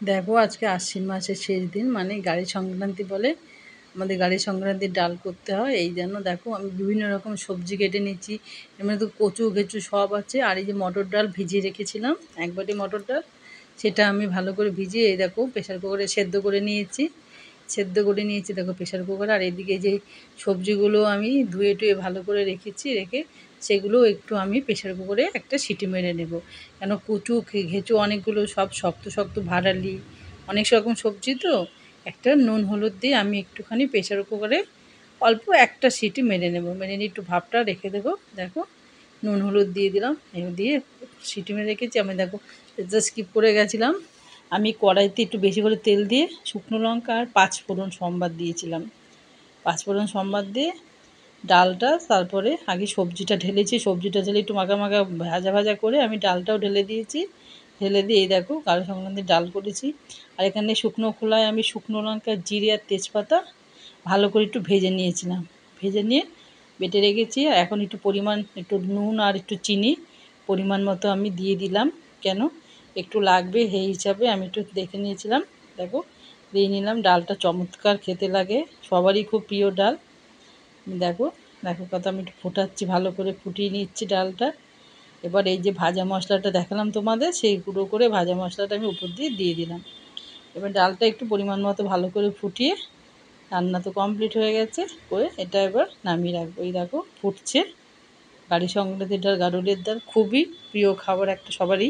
দেখো আজকে আশ্বিন মাসের শেষ দিন, মানে গাড়ি সংক্রান্তি বলে। আমাদের গাড়ি সংক্রান্তির ডাল করতে হয়। এই জন্য দেখো আমি বিভিন্ন রকম সবজি কেটে নিচ্ছি। এর মধ্যে তো কচু ঘেঁচু সব আছে। আর এই যে মটর ডাল ভিজিয়ে রেখেছিলাম, এক বাটি মটর ডাল, সেটা আমি ভালো করে ভিজিয়ে এই দেখো প্রেশার কুকারে সেদ্ধ করে নিয়েছি দেখো প্রেশার কুকারে। আর এদিকে যে সবজিগুলো আমি ধুয়ে টুয়ে ভালো করে রেখে সেগুলো একটু আমি প্রেশার কুকারে একটা সিটি মেরে নেব। কেন কচু ঘেঁচু অনেকগুলো সব শক্ত শক্ত ভাড়ালি, অনেক রকম সবজি তো। একটা নুন হলুদ দিয়ে আমি একটুখানি প্রেশার কুকারে অল্প একটা সিটি মেরে নেব, মেরে নিয়ে একটু ভাপটা রেখে দেবো। দেখো নুন হলুদ দিয়ে দিলাম, দিয়ে সিটি মেরে রেখেছি। আমি দেখো এটা স্কিপ করে গেছিলাম, আমি কড়াইতে একটু বেশি করে তেল দিয়ে শুকনো লঙ্কা আর পাঁচফোড়ন সম্বাদ দিয়েছিলাম। পাঁচফোড়ন সম্বাদ দিয়ে ডালটা, তারপরে আগে সবজিটা ঢেলেছি, সবজিটা ঢেলে একটু মাখা মাখা ভাজা ভাজা করে আমি ডালটাও ঢেলে দিয়েছি। ঢেলে দিয়ে এই দেখো গাঢ় সংক্রান্তির ডাল করেছি। আর এখানে শুকনো খোলায় আমি শুকনো লঙ্কা, জিরে আর তেজপাতা ভালো করে একটু ভেজে নিয়েছিলাম। ভেজে নিয়ে বেটে রেখেছি। আর এখন একটু নুন আর একটু চিনি পরিমাণ মতো আমি দিয়ে দিলাম। কেন একটু লাগবে সেই হিসাবে আমি একটু দেখে নিয়েছিলাম। দেখো দিয়ে নিলাম। ডালটা চমৎকার খেতে লাগে, সবারই খুব প্রিয় ডাল। দেখো দেখো কত আমি একটু ফোটাচ্ছি, ভালো করে ফুটিয়ে নিচ্ছি ডালটা। এবার এই যে ভাজা মশলাটা দেখালাম তোমাদের, সেই গুঁড়ো করে ভাজা মশলাটা আমি উপর দিয়ে দিয়ে দিলাম। এবার ডালটা একটু পরিমাণ মতো ভালো করে ফুটিয়ে, রান্না তো কমপ্লিট হয়ে গেছে, করে এটা এবার নামিয়ে রাখবো। এই দেখো ফুটছে। গাড়ি সংক্রান্তির ডাল, গারুলের ডাল খুবই প্রিয় খাবার একটা সবারই।